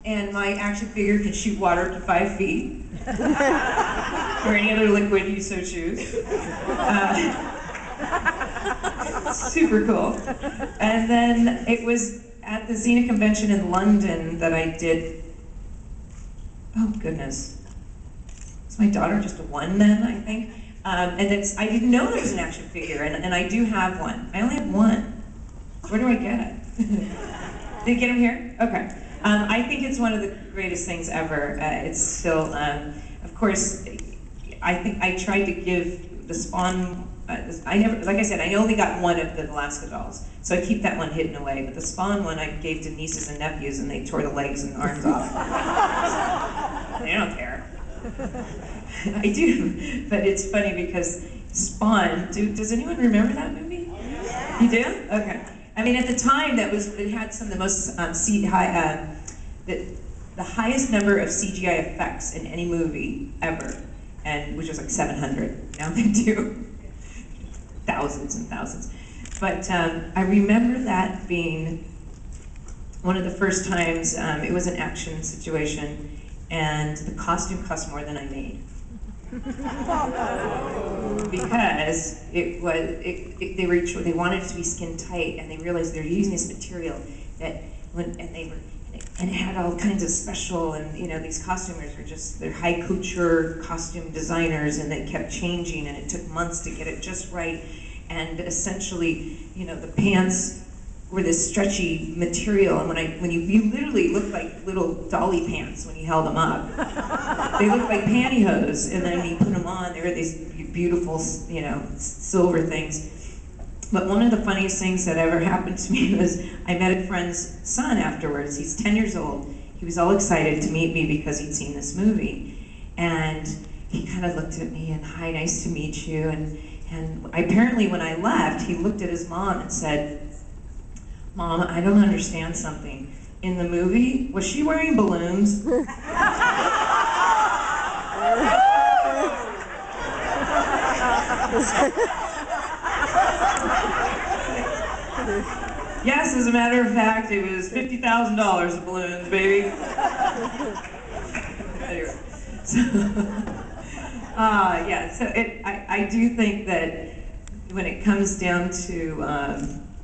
And my action figure can shoot water up to 5 feet, or any other liquid you so choose. Super cool. And then it was at the Xena convention in London that I did, oh goodness, was my daughter just a 1 then, I think? And I didn't know there was an action figure, and I do have one. I only have one. Where do I get it? Did you get him here? Okay. I think it's one of the greatest things ever. It's still, of course, I think I tried to give the Spawn, like I said, I only got one of the Alaska dolls, so I keep that one hidden away, but the Spawn one I gave to nieces and nephews, and they tore the legs and the arms off. They don't care. I do, but it's funny because Spawn, does anyone remember that movie? You do? Okay. I mean, at the time, it had some of the most, the highest number of CGI effects in any movie ever, and which was like 700. Now they do thousands and thousands. But I remember that being one of the first times. It was an action situation, and the costume cost more than I made. Because they wanted it to be skin tight, and they realized they're using this material that and it had all kinds of special, and these costumers are they're high couture costume designers, and they kept changing, and it took months to get it just right. And essentially, the pants were this stretchy material, and when you literally looked like little dolly pants when you held them up. They looked like pantyhose, and then when you put them on, they were these beautiful, silver things. But one of the funniest things that ever happened to me was I met a friend's son afterwards. He's 10 years old. He was all excited to meet me because he'd seen this movie. And he kind of looked at me and, hi, nice to meet you. And apparently when I left, he looked at his mom and said, Mom, I don't understand something. In the movie, was she wearing balloons? Yes, as a matter of fact, it was $50,000 of balloons, baby. Anyway, so I do think that when it comes down to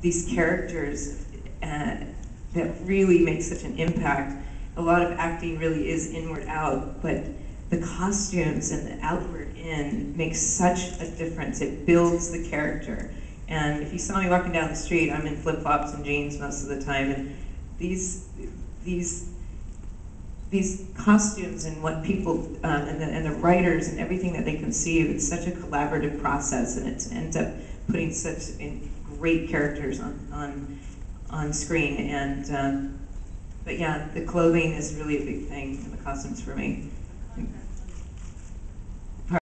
these characters that really make such an impact, a lot of acting really is inward out, but the costumes and the outward in makes such a difference. It builds the character. And if you saw me walking down the street, I'm in flip-flops and jeans most of the time, and these costumes and what people and the writers and everything that they conceive, it's such a collaborative process, and it ends up putting such great characters on screen. And but yeah, the clothing is really a big thing, and the costumes for me.